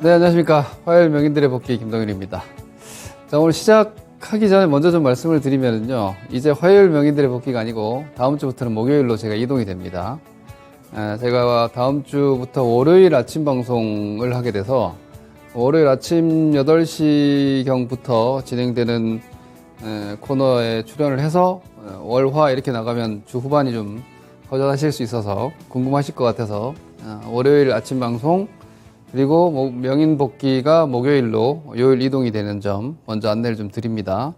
네, 안녕하십니까. 화요일 명인들의 복귀 김동윤입니다. 자, 오늘 시작하기 전에 먼저 좀 말씀을 드리면요. 이제 화요일 명인들의 복귀가 아니고 다음 주부터는 목요일로 제가 이동이 됩니다. 제가 다음 주부터 월요일 아침 방송을 하게 돼서 월요일 아침 8시경부터 진행되는 코너에 출연을 해서 월화 이렇게 나가면 주 후반이 좀 허전하실 수 있어서 궁금하실 것 같아서 월요일 아침 방송 그리고 명인 복귀가 목요일로 요일 이동이 되는 점 먼저 안내를 좀 드립니다.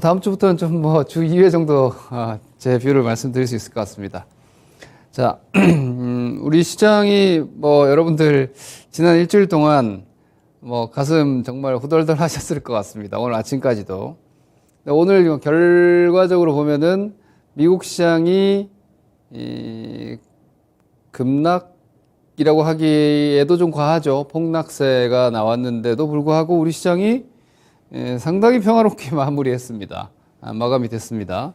다음 주부터는 좀 주 2회 정도 제 뷰를 말씀드릴 수 있을 것 같습니다. 자, 우리 시장이 여러분들 지난 일주일 동안 가슴 정말 후덜덜 하셨을 것 같습니다. 오늘 아침까지도. 오늘 결과적으로 보면은 미국 시장이 급락이라고 하기에도 좀 과하죠. 폭락세가 나왔는데도 불구하고 우리 시장이 상당히 평화롭게 마무리했습니다. 마감이 됐습니다.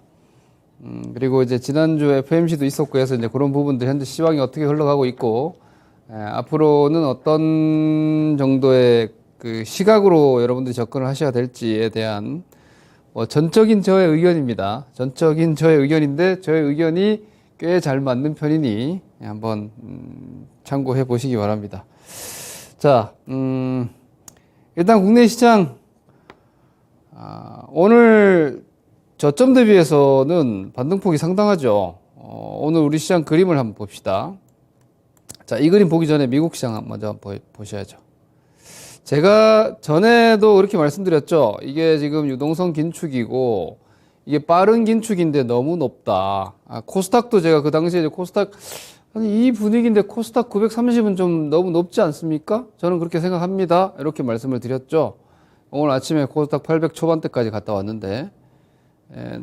그리고 이제 지난주 FMC도 있었고 해서 이제 그런 부분들 현재 시황이 어떻게 흘러가고 있고 앞으로는 어떤 정도의 그 시각으로 여러분들이 접근을 하셔야 될지에 대한 전적인 저의 의견입니다. 전적인 저의 의견인데 저의 의견이 꽤 잘 맞는 편이니 한번 참고해 보시기 바랍니다. 자, 일단 국내 시장 오늘 저점 대비해서는 반등폭이 상당하죠. 오늘 우리 시장 그림을 한번 봅시다. 자, 이 그림 보기 전에 미국 시장 먼저 보셔야죠. 제가 전에도 그렇게 말씀드렸죠. 이게 지금 유동성 긴축이고 이게 빠른 긴축인데 너무 높다. 코스닥도 제가 그 당시에 이제 코스닥 아니 이 분위기인데 코스닥 930은 좀 너무 높지 않습니까? 저는 그렇게 생각합니다. 이렇게 말씀을 드렸죠. 오늘 아침에 코스닥 800 초반대까지 갔다 왔는데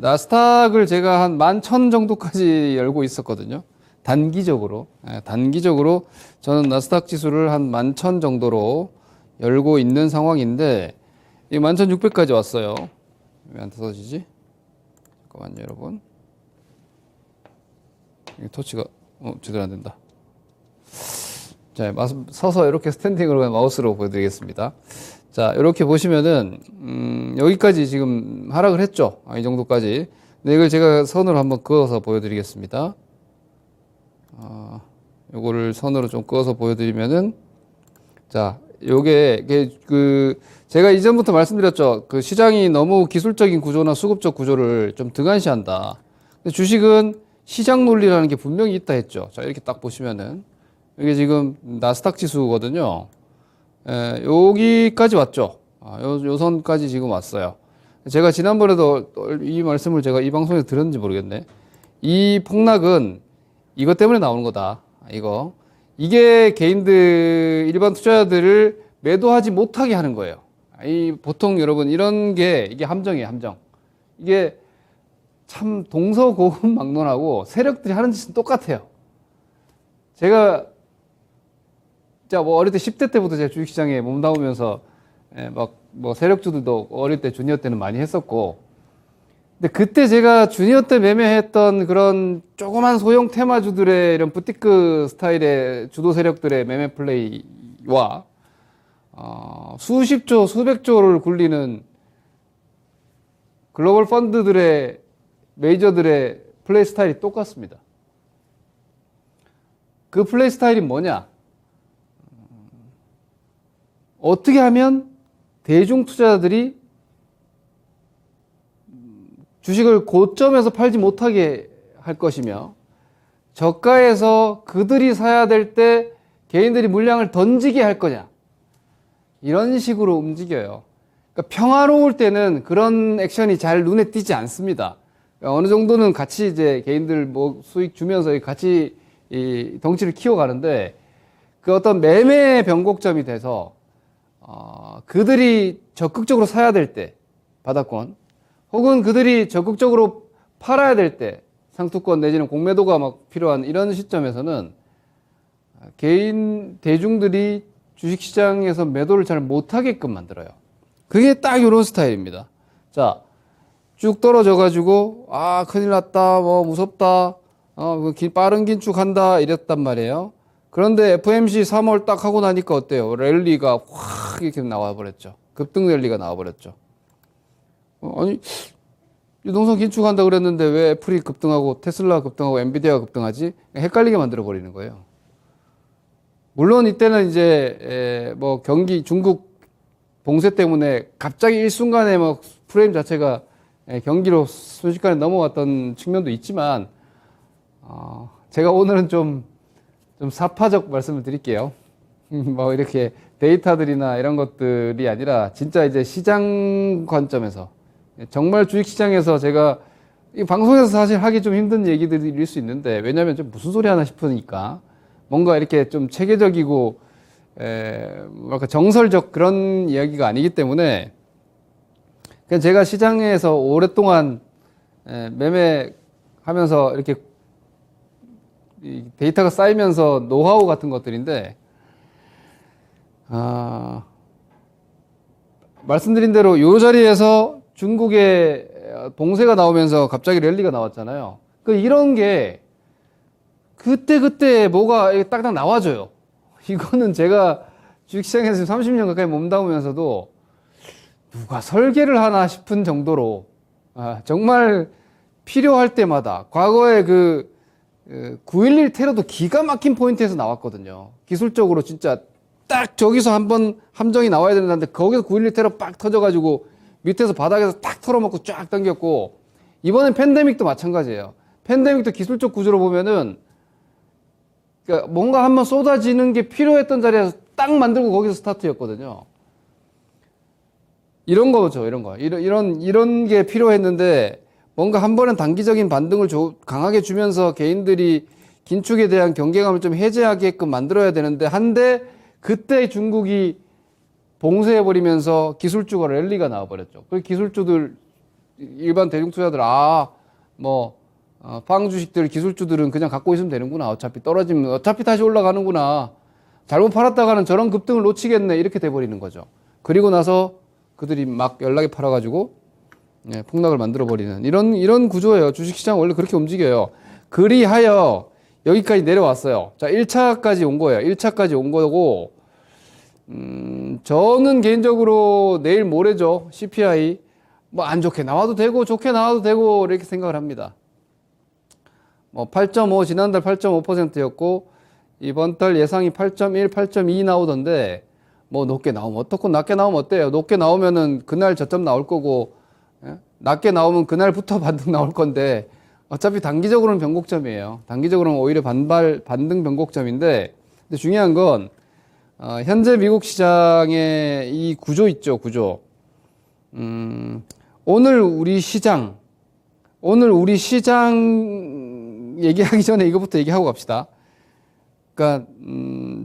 나스닥을 제가 한 11,000 정도까지 열고 있었거든요. 단기적으로 저는 나스닥 지수를 한 11,000 정도로 열고 있는 상황인데 이 11,600까지 왔어요. 왜 안 터지지? 잠깐만요, 여러분. 이 토치가 제대로 안 된다. 자, 서서 이렇게 스탠딩으로 마우스로 보여드리겠습니다. 자, 이렇게 보시면은 여기까지 지금 하락을 했죠. 이 정도까지. 근데 이걸 제가 선으로 한번 그어서 보여드리겠습니다. 요거를 선으로 좀 그어서 보여드리면은 자, 요게 제가 이전부터 말씀드렸죠. 그 시장이 너무 기술적인 구조나 수급적 구조를 좀 등한시한다. 근데 주식은 시장 논리라는 게 분명히 있다 했죠. 자, 이렇게 딱 보시면은 이게 지금 나스닥 지수거든요. 여기까지 왔죠. 요 선까지 지금 왔어요. 제가 지난번에도 이 말씀을 제가 이 방송에서 들었는지 모르겠네. 이 폭락은 이것 때문에 나오는 거다. 이게 개인들, 일반 투자자들을 매도하지 못하게 하는 거예요. 보통 여러분 이런 게 이게 함정이에요, 함정. 이게 참 동서고금막론하고 세력들이 하는 짓은 똑같아요. 제가 어릴 때 10대 때부터 제가 주식시장에 몸담으면서 세력주들도 어릴 때 주니어 때는 많이 했었고 근데 그때 제가 주니어 때 매매했던 그런 조그만 소형 테마주들의 이런 부티크 스타일의 주도 세력들의 매매 플레이와 수십조, 수백조를 굴리는 글로벌 펀드들의 메이저들의 플레이 스타일이 똑같습니다. 그 플레이 스타일이 뭐냐? 어떻게 하면 대중 투자자들이 주식을 고점에서 팔지 못하게 할 것이며 저가에서 그들이 사야 될 때 개인들이 물량을 던지게 할 거냐 이런 식으로 움직여요. 그러니까 평화로울 때는 그런 액션이 잘 눈에 띄지 않습니다. 그러니까 어느 정도는 같이 이제 개인들 수익 주면서 같이 이 덩치를 키워가는데 그 어떤 매매 변곡점이 돼서 그들이 적극적으로 사야 될 때 바닥권 혹은 그들이 적극적으로 팔아야 될 때 상투권 내지는 공매도가 필요한 이런 시점에서는 개인 대중들이 주식시장에서 매도를 잘 못하게끔 만들어요. 그게 딱 이런 스타일입니다. 자, 쭉 떨어져가지고 큰일 났다, 무섭다, 빠른 긴축한다 이랬단 말이에요. 그런데 FOMC 3월 딱 하고 나니까 어때요? 랠리가 확 이렇게 나와버렸죠. 급등 랠리가 나와버렸죠. 아니, 유동성 긴축한다 그랬는데 왜 애플이 급등하고 테슬라 급등하고 엔비디아가 급등하지? 헷갈리게 만들어버리는 거예요. 물론 이때는 이제 뭐 경기 중국 봉쇄 때문에 갑자기 일순간에 뭐 프레임 자체가 경기로 순식간에 넘어왔던 측면도 있지만 제가 오늘은 좀 사파적 말씀을 드릴게요. 뭐 이렇게 데이터들이나 이런 것들이 아니라 진짜 이제 시장 관점에서 정말 주식시장에서 제가 이 방송에서 사실 하기 좀 힘든 얘기들일 수 있는데 왜냐하면 좀 무슨 소리 하나 싶으니까 뭔가 이렇게 좀 체계적이고 뭐랄까 정설적 그런 이야기가 아니기 때문에 그냥 제가 시장에서 오랫동안 매매하면서 이렇게 데이터가 쌓이면서 노하우 같은 것들인데 말씀드린 대로 이 자리에서 중국의 봉쇄가 나오면서 갑자기 랠리가 나왔잖아요. 이런 게 그때 뭐가 딱딱 나와줘요. 이거는 제가 주식시장에서 30년 가까이 몸담으면서도 누가 설계를 하나 싶은 정도로 정말 필요할 때마다 과거에 9.11 테러도 기가 막힌 포인트에서 나왔거든요. 기술적으로 진짜 딱 저기서 한번 함정이 나와야 되는데 거기서 9.11 테러 빡 터져가지고 밑에서 바닥에서 딱 털어먹고 쫙 당겼고 이번엔 팬데믹도 마찬가지예요. 팬데믹도 기술적 구조로 보면은 그러니까 뭔가 한번 쏟아지는 게 필요했던 자리에서 딱 만들고 거기서 스타트였거든요. 이런 거죠, 이런 거. 이런 게 필요했는데 뭔가 한 번은 단기적인 반등을 강하게 주면서 개인들이 긴축에 대한 경계감을 좀 해제하게끔 만들어야 되는데 한데 그때 중국이 봉쇄해버리면서 기술주가 랠리가 나와버렸죠. 그 기술주들, 일반 대중투자들, 팡 주식들, 기술주들은 그냥 갖고 있으면 되는구나. 어차피 떨어지면, 어차피 다시 올라가는구나. 잘못 팔았다가는 저런 급등을 놓치겠네. 이렇게 돼버리는 거죠. 그리고 나서 그들이 막 연락에 팔아가지고, 폭락을 만들어버리는 이런 구조예요. 주식시장 원래 그렇게 움직여요. 그리하여 여기까지 내려왔어요. 자, 1차까지 온 거예요. 1차까지 온 거고, 저는 개인적으로 내일 모레죠. CPI. 뭐 안 좋게 나와도 되고, 좋게 나와도 되고, 이렇게 생각을 합니다. 8.5, 지난달 8.5%였고, 이번 달 예상이 8.1, 8.2 나오던데, 높게 나오면 어떻고, 낮게 나오면 어때요? 높게 나오면은 그날 저점 나올 거고, 낮게 나오면 그날부터 반등 나올 건데, 어차피 단기적으로는 변곡점이에요. 단기적으로는 오히려 반등 변곡점인데, 근데 중요한 건, 현재 미국 시장의 이 구조 있죠, 구조. 오늘 우리 시장 얘기하기 전에 이것부터 얘기하고 갑시다. 그러니까,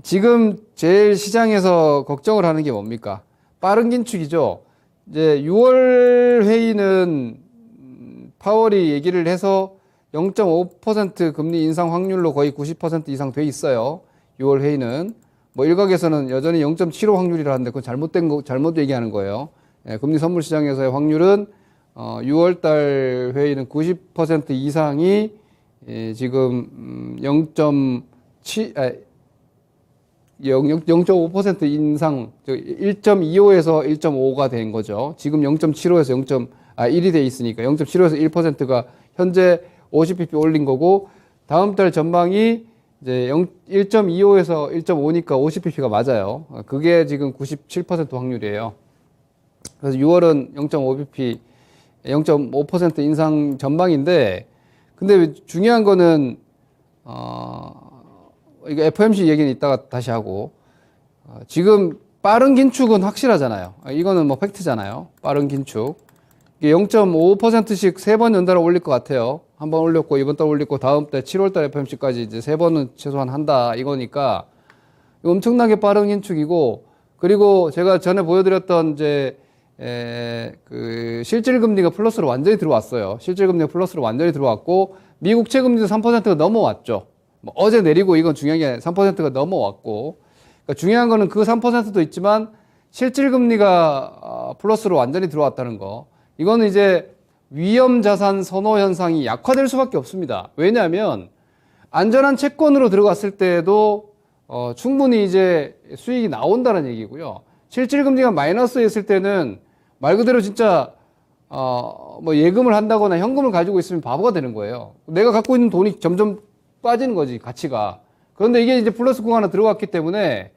지금 제일 시장에서 걱정을 하는 게 뭡니까? 빠른 긴축이죠. 이제 6월 회의는 파월이 얘기를 해서 0.5% 금리 인상 확률로 거의 90% 이상 돼 있어요. 6월 회의는. 일각에서는 여전히 0.75 확률이라 하는데 그건 잘못 얘기하는 거예요. 금리 선물 시장에서의 확률은 6월 달 회의는 90% 이상이 지금 0.5% 인상, 1.25에서 1.5가 된 거죠. 지금 0.75에서 1이 돼 있으니까 0.75에서 1%가 현재 50bp 올린 거고 다음 달 전망이 이제 1.25에서 1.5니까 50bp가 맞아요. 그게 지금 97% 확률이에요. 그래서 6월은 0.5bp, 0.5% 인상 전망인데, 근데 중요한 거는, 이거 FOMC 얘기는 이따가 다시 하고, 지금 빠른 긴축은 확실하잖아요. 이거는 팩트잖아요. 빠른 긴축. 이게 0.5%씩 3번 연달아 올릴 것 같아요. 한 번 올렸고, 이번 달 올리고, 다음 달 7월달 FOMC까지 이제 3번은 최소한 한다. 이거니까, 엄청나게 빠른 긴축이고, 그리고 제가 전에 보여드렸던 실질금리가 플러스로 완전히 들어왔어요. 실질금리가 플러스로 완전히 들어왔고, 미국 채금리도 3%가 넘어왔죠. 어제 내리고 이건 중요한 게 아니라 3%가 넘어왔고, 그러니까 중요한 거는 그 3%도 있지만, 실질금리가 플러스로 완전히 들어왔다는 거. 이거는 이제 위험자산 선호 현상이 약화될 수밖에 없습니다. 왜냐하면 안전한 채권으로 들어갔을 때에도 충분히 이제 수익이 나온다는 얘기고요. 실질금리가 마이너스였을 때는 말 그대로 진짜 뭐 예금을 한다거나 현금을 가지고 있으면 바보가 되는 거예요. 내가 갖고 있는 돈이 점점 빠지는 거지, 가치가. 그런데 이게 이제 플러스 구간에 들어갔기 때문에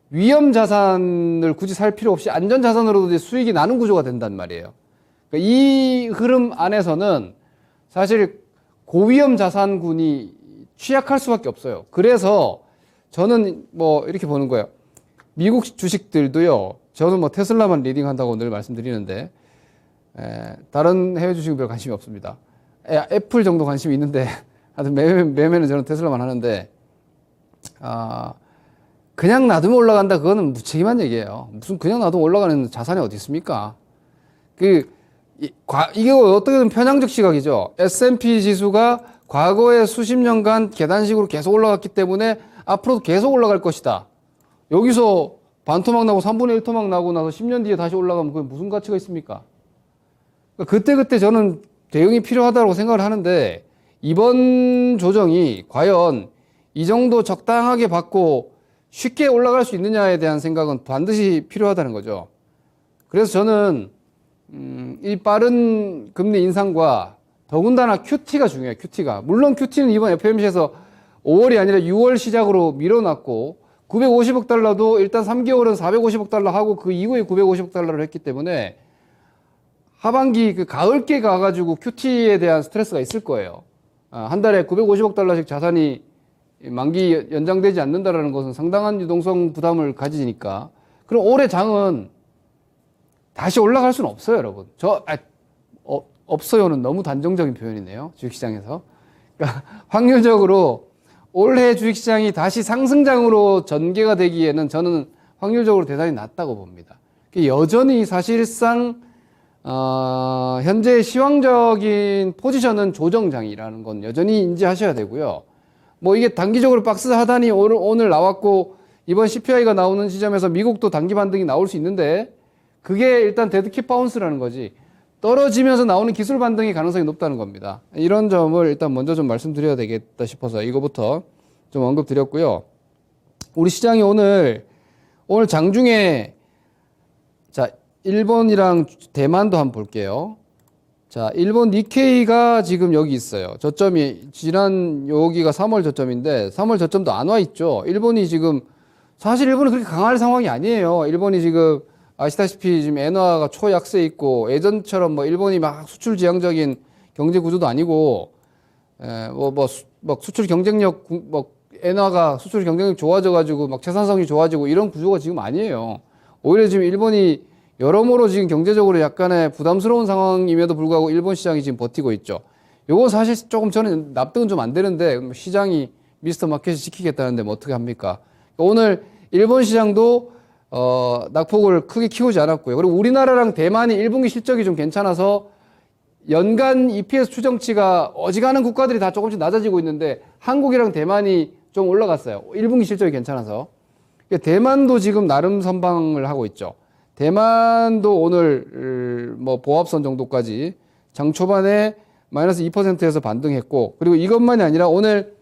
위험 자산을 굳이 살 필요 없이 안전 자산으로도 이제 수익이 나는 구조가 된단 말이에요. 그러니까 이 흐름 안에서는 사실 고위험 자산군이 취약할 수밖에 없어요. 그래서 저는 뭐 이렇게 보는 거예요. 미국 주식들도요. 저는 뭐 테슬라만 리딩한다고 늘 말씀드리는데 다른 해외 주식은 별 관심이 없습니다. 애플 정도 관심이 있는데 하여튼 매매는 저는 테슬라만 하는데 그냥 놔두면 올라간다 그거는 무책임한 얘기예요. 무슨 그냥 놔두면 올라가는 자산이 어디 있습니까? 이게 어떻게 보면 편향적 시각이죠. S&P 지수가 과거에 수십 년간 계단식으로 계속 올라갔기 때문에 앞으로도 계속 올라갈 것이다. 여기서 반토막 나고 3분의 1 토막 나고 나서 10년 뒤에 다시 올라가면 그게 무슨 가치가 있습니까? 그때 저는 대응이 필요하다고 생각을 하는데 이번 조정이 과연 이 정도 적당하게 받고 쉽게 올라갈 수 있느냐에 대한 생각은 반드시 필요하다는 거죠. 그래서 저는 이 빠른 금리 인상과 더군다나 QT가 중요해요. QT가. 물론 QT는 이번 FOMC에서 5월이 아니라 6월 시작으로 밀어놨고 950억 달러도 일단 3개월은 450억 달러 하고 그 이후에 950억 달러를 했기 때문에 하반기 그 가을께 가가지고 QT에 대한 스트레스가 있을 거예요. 한 달에 950억 달러씩 자산이 만기 연장되지 않는다라는 것은 상당한 유동성 부담을 가지니까. 그럼 올해 장은 다시 올라갈 수는 없어요, 여러분. 없어요는 너무 단정적인 표현이네요. 주식시장에서. 그러니까 확률적으로 올해 주식시장이 다시 상승장으로 전개가 되기에는 저는 확률적으로 대단히 낮다고 봅니다. 여전히 사실상 현재 시황적인 포지션은 조정장이라는 건 여전히 인지하셔야 되고요. 뭐 이게 단기적으로 박스 하단이 오늘 나왔고 이번 CPI가 나오는 시점에서 미국도 단기 반등이 나올 수 있는데 그게 일단 데드캣 바운스라는 거지 떨어지면서 나오는 기술 반등의 가능성이 높다는 겁니다. 이런 점을 일단 먼저 좀 말씀드려야 되겠다 싶어서 이거부터 좀 언급드렸고요. 우리 시장이 오늘 장중에 자 일본이랑 대만도 한번 볼게요. 자, 일본 니케이가 지금 여기 있어요. 저점이 지난 여기가 3월 저점인데 3월 저점도 안 와 있죠. 일본이 지금 사실 일본은 그렇게 강할 상황이 아니에요. 일본이 지금 아시다시피 지금 엔화가 초약세에 있고 예전처럼 뭐 일본이 막 수출 지향적인 경제 구조도 아니고 수출 경쟁력 엔화가 수출 경쟁력 좋아져 가지고 막 생산성이 좋아지고 이런 구조가 지금 아니에요. 오히려 지금 일본이 여러모로 지금 경제적으로 약간의 부담스러운 상황임에도 불구하고 일본 시장이 지금 버티고 있죠. 요거 사실 조금 저는 납득은 좀 안 되는데 시장이 미스터 마켓을 지키겠다는데 뭐 어떻게 합니까? 오늘 일본 시장도 낙폭을 크게 키우지 않았고요. 그리고 우리나라랑 대만이 1분기 실적이 좀 괜찮아서 연간 EPS 추정치가 어지간한 국가들이 다 조금씩 낮아지고 있는데 한국이랑 대만이 좀 올라갔어요. 1분기 실적이 괜찮아서. 대만도 지금 나름 선방을 하고 있죠. 대만도 오늘 뭐 보합선 정도까지 장 초반에 마이너스 2%에서 반등했고 그리고 이것만이 아니라 오늘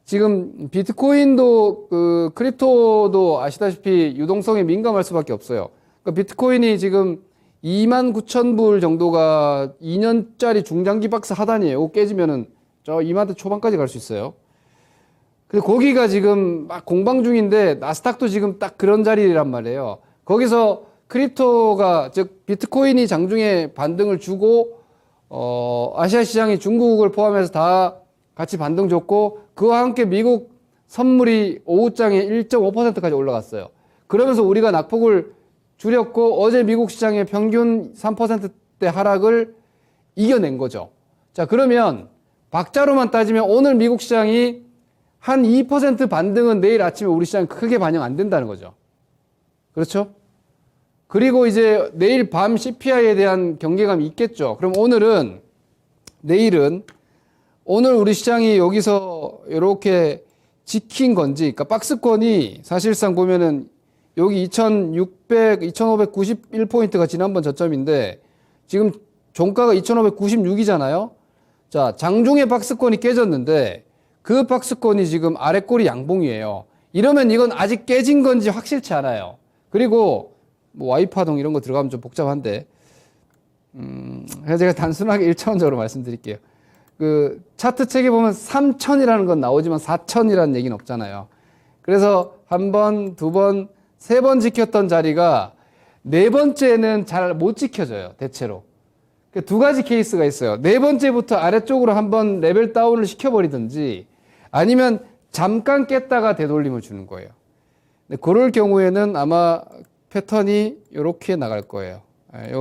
지금 비트코인도 크립토도 아시다시피 유동성에 민감할 수밖에 없어요. 그러니까 비트코인이 지금 29,000불 정도가 2년짜리 중장기 박스 하단이에요. 이거 깨지면은 저 2만대 초반까지 갈 수 있어요. 근데 거기가 지금 막 공방 중인데 나스닥도 지금 딱 그런 자리란 말이에요. 거기서 크립토가 즉 비트코인이 장중에 반등을 주고 아시아 시장이 중국을 포함해서 다 같이 반등 줬고 그와 함께 미국 선물이 오후장에 1.5%까지 올라갔어요. 그러면서 우리가 낙폭을 줄였고 어제 미국 시장의 평균 3%대 하락을 이겨낸 거죠. 자, 그러면 박자로만 따지면 오늘 미국 시장이 한 2% 반등은 내일 아침에 우리 시장 크게 반영 안 된다는 거죠. 그렇죠? 그리고 이제 내일 밤 CPI에 대한 경계감이 있겠죠. 그럼 내일은 오늘 우리 시장이 여기서 이렇게 지킨 건지, 그러니까 박스권이 사실상 보면은 여기 2591포인트가 지난번 저점인데 지금 종가가 2596이잖아요. 자, 장중에 박스권이 깨졌는데 그 박스권이 지금 아래 꼬리 양봉이에요. 이러면 이건 아직 깨진 건지 확실치 않아요. 그리고 뭐 와이프 파동 이런 거 들어가면 좀 복잡한데, 그래서 제가 단순하게 1차원적으로 말씀드릴게요. 그 차트 책에 보면 3천이라는 건 나오지만 4천이라는 얘기는 없잖아요. 그래서 한 번, 두 번, 세 번 지켰던 자리가 네 번째는 잘 못 지켜져요, 대체로. 두 가지 케이스가 있어요. 네 번째부터 아래쪽으로 한번 레벨 다운을 시켜버리든지 아니면 잠깐 깼다가 되돌림을 주는 거예요. 그럴 경우에는 아마 패턴이 이렇게 나갈 거예요.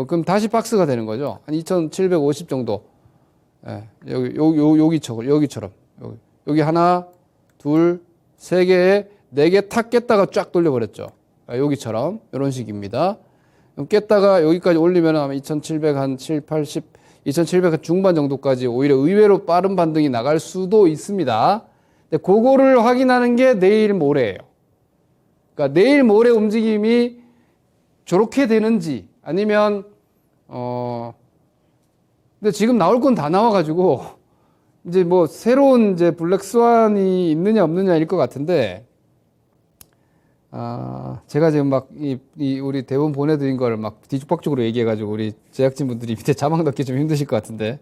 그럼 다시 박스가 되는 거죠. 한 2750 정도. 여기처럼. 여기 하나, 둘, 세 개에 네 개 탁 깼다가 쫙 돌려버렸죠. 여기처럼. 이런 식입니다. 그럼 깼다가 여기까지 올리면 아마 2700 한 7, 80, 2700 중반 정도까지 오히려 의외로 빠른 반등이 나갈 수도 있습니다. 근데 그거를 확인하는 게 내일 모레예요. 그러니까 내일 모레 움직임이 저렇게 되는지 아니면 근데 지금 나올 건 다 나와가지고 이제 뭐 새로운 이제 블랙스완이 있느냐 없느냐일 것 같은데 제가 지금 막 우리 대본 보내드린 걸 막 뒤죽박죽으로 얘기해가지고 우리 제작진분들이 밑에 자막 넣기 좀 힘드실 것 같은데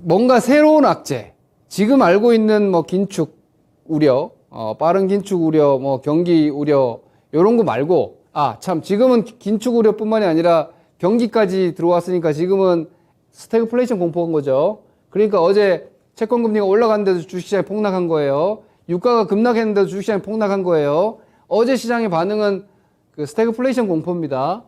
뭔가 새로운 악재 지금 알고 있는 뭐 긴축 우려 빠른 긴축 우려 뭐 경기 우려 요런 거 말고 참 지금은 긴축 우려뿐만이 아니라 경기까지 들어왔으니까 지금은 스태그플레이션 공포인 거죠. 그러니까 어제 채권 금리가 올라갔는데도 주식시장이 폭락한 거예요. 유가가 급락했는데도 주식시장이 폭락한 거예요. 어제 시장의 반응은 그 스태그플레이션 공포입니다.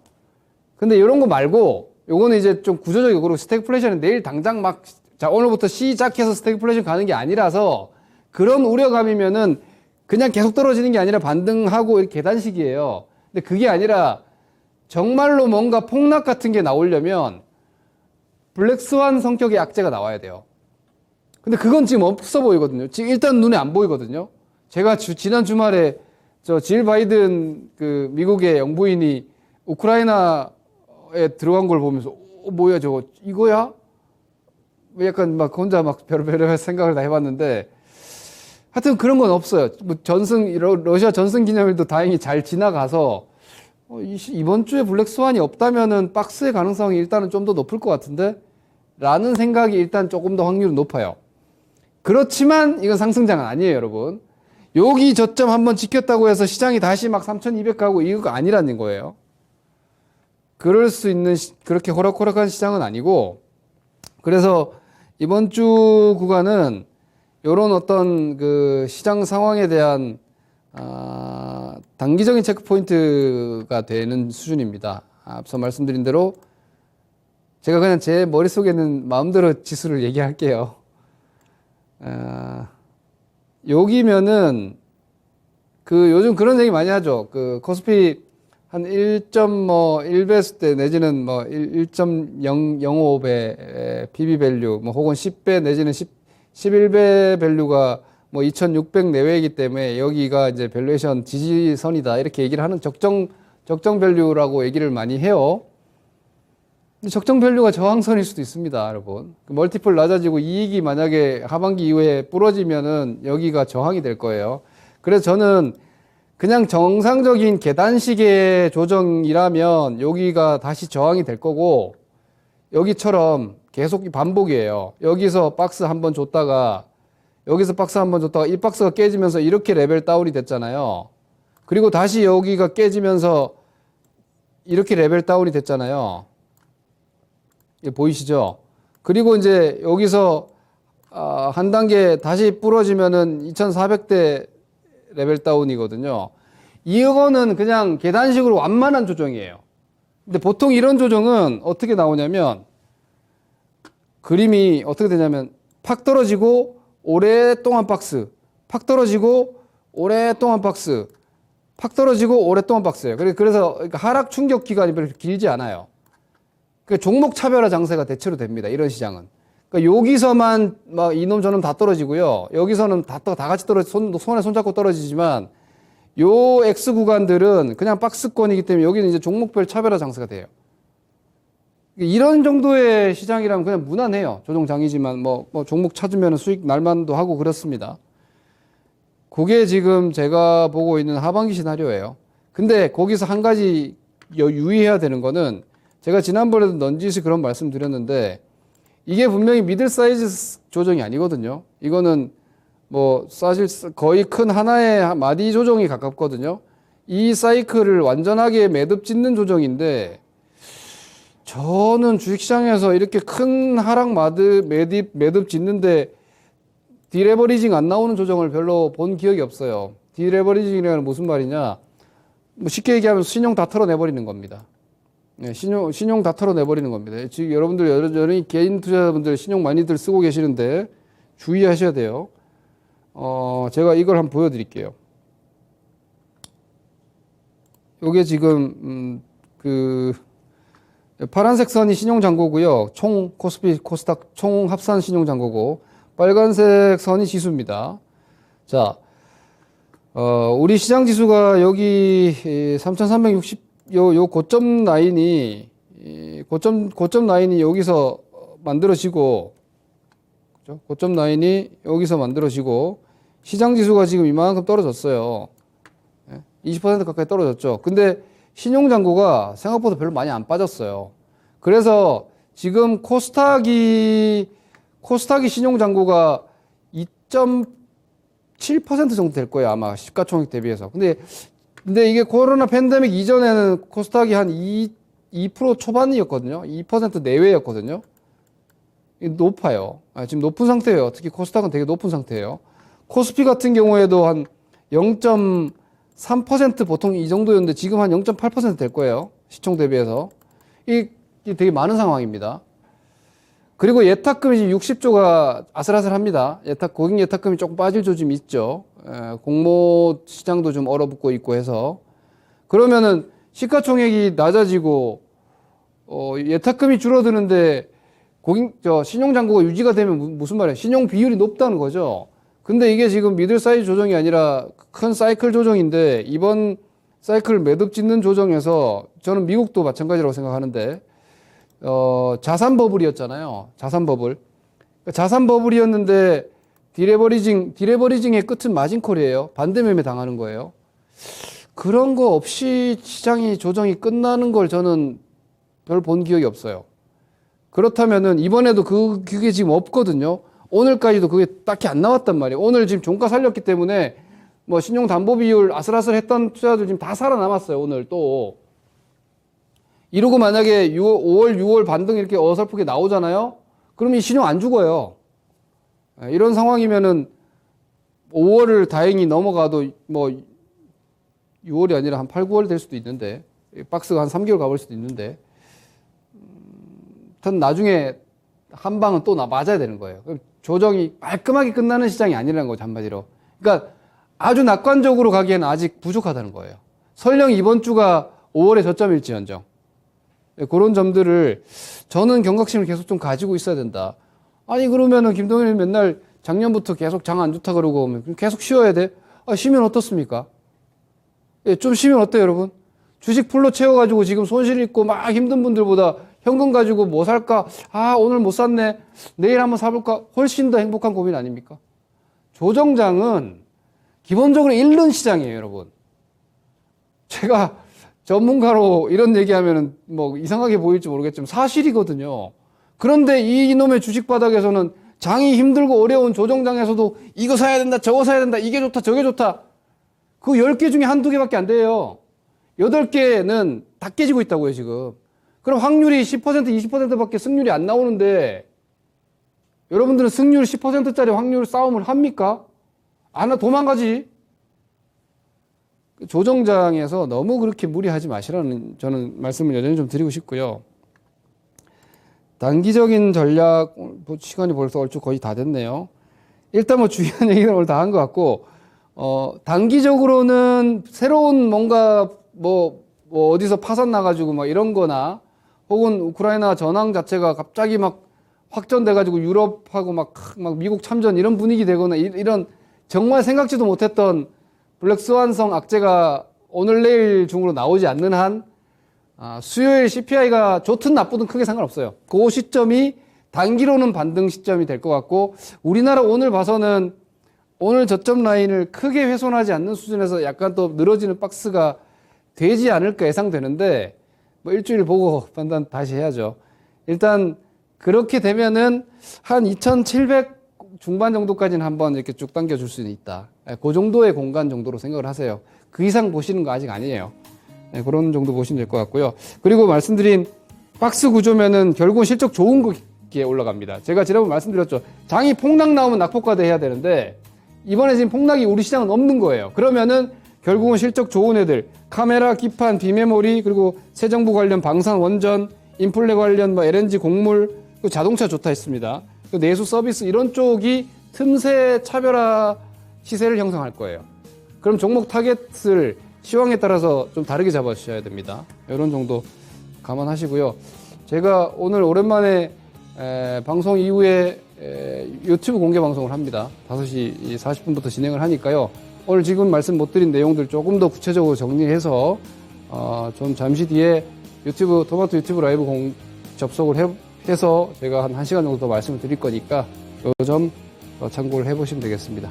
근데 이런 거 말고 요거는 이제 좀 구조적이고 그리고 스태그플레이션은 내일 당장 막 자 오늘부터 시작해서 스태그플레이션 가는 게 아니라서 그런 우려감이면은 그냥 계속 떨어지는 게 아니라 반등하고 이렇게 계단식이에요. 근데 그게 아니라 정말로 뭔가 폭락 같은 게 나오려면 블랙스완 성격의 악재가 나와야 돼요. 근데 그건 지금 없어 보이거든요. 지금 일단 눈에 안 보이거든요. 제가 지난 주말에 질 바이든 그 미국의 영부인이 우크라이나에 들어간 걸 보면서 뭐야 저거 이거야? 약간 막 혼자 막 별의별 생각을 다 해봤는데 하여튼 그런 건 없어요. 뭐 러시아 전승 기념일도 다행히 잘 지나가서 이번 주에 블랙스완이 없다면은 박스의 가능성이 일단은 좀 더 높을 것 같은데 라는 생각이 일단 조금 더 확률은 높아요. 그렇지만 이건 상승장은 아니에요, 여러분. 여기 저점 한번 지켰다고 해서 시장이 다시 막 3200 가고 이거 아니라는 거예요. 그럴 수 있는 그렇게 호락호락한 시장은 아니고 그래서 이번 주 구간은 요런 어떤 그 시장 상황에 대한 단기적인 체크포인트가 되는 수준입니다. 앞서 말씀드린 대로 제가 그냥 제 머릿속에 있는 마음대로 지수를 얘기할게요. 여기면은 그 요즘 그런 얘기 많이 하죠. 그 코스피 한 1.1배수 때 내지는 뭐 1.005배 PB 밸류 뭐 혹은 10배 내지는 11배 밸류가 뭐 2600 내외이기 때문에 여기가 이제 밸류에이션 지지선이다 이렇게 얘기를 하는 적정 밸류라고 얘기를 많이 해요. 근데 적정 밸류가 저항선일 수도 있습니다, 여러분. 멀티플 낮아지고 이익이 만약에 하반기 이후에 부러지면은 여기가 저항이 될 거예요. 그래서 저는 그냥 정상적인 계단식의 조정이라면 여기가 다시 저항이 될 거고 여기처럼 계속 반복이에요. 여기서 박스 한번 줬다가 여기서 박스 한번 줬다가 이 박스가 깨지면서 이렇게 레벨 다운이 됐잖아요. 그리고 다시 여기가 깨지면서 이렇게 레벨 다운이 됐잖아요. 이게 보이시죠? 그리고 이제 여기서 한 단계 다시 부러지면은 2400대 레벨 다운이거든요. 이거는 그냥 계단식으로 완만한 조정이에요. 근데 보통 이런 조정은 어떻게 나오냐면 그림이 어떻게 되냐면 팍 떨어지고 오랫동안 박스, 팍 떨어지고 오랫동안 박스, 팍 떨어지고 오랫동안 박스예요. 그래서 하락 충격 기간이 별로 길지 않아요. 그러니까 종목 차별화 장세가 대체로 됩니다. 이런 시장은. 그러니까 여기서만 막 이놈 저놈 다 떨어지고요. 여기서는 다 같이 손에 손잡고 떨어지지만 요 X 구간들은 그냥 박스권이기 때문에 여기는 이제 종목별 차별화 장세가 돼요. 이런 정도의 시장이라면 그냥 무난해요. 조정장이지만 뭐 종목 찾으면 수익 날만도 하고 그렇습니다. 그게 지금 제가 보고 있는 하반기 시나리오예요. 근데 거기서 한 가지 유의해야 되는 거는 제가 지난번에도 넌지시 그런 말씀 드렸는데 이게 분명히 미들 사이즈 조정이 아니거든요. 이거는 뭐 사실 거의 큰 하나의 마디 조정이 가깝거든요. 이 사이클을 완전하게 매듭 짓는 조정인데 저는 주식시장에서 이렇게 큰 하락 매듭 짓는데 디레버리징 안 나오는 조정을 별로 본 기억이 없어요. 디레버리징이라는 무슨 말이냐? 뭐 쉽게 얘기하면 신용 다 털어내버리는 겁니다. 네, 신용 다 털어내버리는 겁니다. 지금 여러분들 여전히 개인 투자자분들 신용 많이들 쓰고 계시는데 주의하셔야 돼요. 제가 이걸 한번 보여드릴게요. 요게 지금 파란색 선이 신용잔고고요. 총 코스피 코스닥 총 합산 신용잔고고 빨간색 선이 지수입니다. 자, 우리 시장 지수가 여기 3,360 요 고점 라인이 고점 라인이 여기서 만들어지고 그죠? 고점 라인이 여기서 만들어지고 시장 지수가 지금 이만큼 떨어졌어요. 20% 가까이 떨어졌죠. 근데 신용잔고가 생각보다 별로 많이 안 빠졌어요. 그래서 지금 코스닥이 신용잔고가 2.7% 정도 될 거예요. 아마 시가총액 대비해서. 근데 이게 코로나 팬데믹 이전에는 코스닥이 한 2% 초반이었거든요. 2% 내외였거든요. 높아요. 지금 높은 상태예요. 특히 코스닥은 되게 높은 상태예요. 코스피 같은 경우에도 한 0.3% 보통 이 정도였는데 지금 한 0.8% 될 거예요. 시총 대비해서. 이게 되게 많은 상황입니다. 그리고 예탁금이 지금 60조가 아슬아슬합니다. 고객 예탁금이 조금 빠질 조짐이 있죠. 공모 시장도 좀 얼어붙고 있고 해서. 그러면은 시가총액이 낮아지고, 예탁금이 줄어드는데 신용잔고가 유지가 되면 무슨 말이에요? 신용 비율이 높다는 거죠. 근데 이게 지금 미들 사이즈 조정이 아니라 큰 사이클 조정인데 이번 사이클 매듭 짓는 조정에서 저는 미국도 마찬가지라고 생각하는데 자산 버블이었잖아요. 자산 버블. 자산 버블이었는데 디레버리징의 끝은 마진콜이에요. 반대매매 당하는 거예요. 그런 거 없이 시장이 조정이 끝나는 걸 저는 별 본 기억이 없어요. 그렇다면은 이번에도 그게 지금 없거든요. 오늘까지도 그게 딱히 안 나왔단 말이에요. 오늘 지금 종가 살렸기 때문에 뭐 신용담보비율 아슬아슬 했던 투자들 지금 다 살아남았어요. 오늘 또. 이러고 만약에 5월, 6월 반등 이렇게 어설프게 나오잖아요. 그럼 이 신용 안 죽어요. 이런 상황이면은 5월을 다행히 넘어가도 뭐 6월이 아니라 한 8, 9월 될 수도 있는데 박스가 한 3개월 가볼 수도 있는데 나중에 한 방은 또 맞아야 되는 거예요. 조정이 깔끔하게 끝나는 시장이 아니라는 거죠, 한마디로. 그러니까 아주 낙관적으로 가기에는 아직 부족하다는 거예요. 설령 이번 주가 5월에 저점일지언정. 그런 점들을 저는 경각심을 계속 좀 가지고 있어야 된다. 아니 그러면은 김동현이 맨날 작년부터 계속 장 안 좋다 그러고 계속 쉬어야 돼? 쉬면 어떻습니까? 좀 쉬면 어때요, 여러분? 주식 풀로 채워가지고 지금 손실 있고 막 힘든 분들보다 현금 가지고 뭐 살까? 오늘 못 샀네. 내일 한번 사볼까? 훨씬 더 행복한 고민 아닙니까? 조정장은 기본적으로 잃는 시장이에요, 여러분. 제가 전문가로 이런 얘기하면은 뭐 이상하게 보일지 모르겠지만 사실이거든요. 그런데 이놈의 주식 바닥에서는 장이 힘들고 어려운 조정장에서도 이거 사야 된다, 저거 사야 된다, 이게 좋다, 저게 좋다. 그 10개 중에 한두 개밖에 안 돼요. 8개는 다 깨지고 있다고요, 지금. 그럼 확률이 10%, 20%밖에 승률이 안 나오는데 여러분들은 승률 10%짜리 확률 싸움을 합니까? 도망가지. 조정장에서 너무 그렇게 무리하지 마시라는 저는 말씀을 여전히 좀 드리고 싶고요. 단기적인 전략, 시간이 벌써 얼추 거의 다 됐네요. 일단 뭐 중요한 얘기는 오늘 다 한 것 같고, 단기적으로는 새로운 뭔가 뭐 어디서 파산 나가지고 막 이런 거나 혹은 우크라이나 전황 자체가 갑자기 막 확전돼가지고 유럽하고 막 미국 참전 이런 분위기 되거나 이런 정말 생각지도 못했던 블랙스완성 악재가 오늘 내일 중으로 나오지 않는 한 수요일 CPI가 좋든 나쁘든 크게 상관없어요. 그 시점이 단기로는 반등 시점이 될 것 같고 우리나라 오늘 봐서는 오늘 저점 라인을 크게 훼손하지 않는 수준에서 약간 또 늘어지는 박스가 되지 않을까 예상되는데, 뭐 일주일 보고 판단 다시 해야죠. 일단 그렇게 되면은 한 2700 중반 정도까지는 한번 이렇게 쭉 당겨줄 수는 있다. 그 정도의 공간 정도로 생각을 하세요. 그 이상 보시는 거 아직 아니에요. 그런 정도 보시면 될 것 같고요. 그리고 말씀드린 박스 구조면은 결국은 실적 좋은 거기에 올라갑니다. 제가 지난번 말씀드렸죠. 장이 폭락 나오면 낙폭과대 해야 되는데 이번에 지금 폭락이 우리 시장은 없는 거예요. 그러면은 결국은 실적 좋은 애들, 카메라, 기판, 비메모리, 그리고 새 정부 관련 방산 원전, 인플레 관련 뭐 LNG 곡물, 자동차 좋다 했습니다. 내수 서비스 이런 쪽이 틈새 차별화 시세를 형성할 거예요. 그럼 종목 타겟을 시황에 따라서 좀 다르게 잡아주셔야 됩니다. 이런 정도 감안하시고요. 제가 오늘 오랜만에 방송 이후에 유튜브 공개 방송을 합니다. 5시 40분부터 진행을 하니까요. 오늘 지금 말씀 못 드린 내용들 조금 더 구체적으로 정리해서 좀 잠시 뒤에 토마토 유튜브 라이브 접속을 해서 제가 한 1시간 정도 더 말씀을 드릴 거니까 이 점 참고를 해보시면 되겠습니다.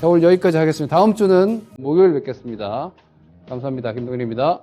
자, 오늘 여기까지 하겠습니다. 다음 주는 목요일 뵙겠습니다. 감사합니다. 김동일입니다.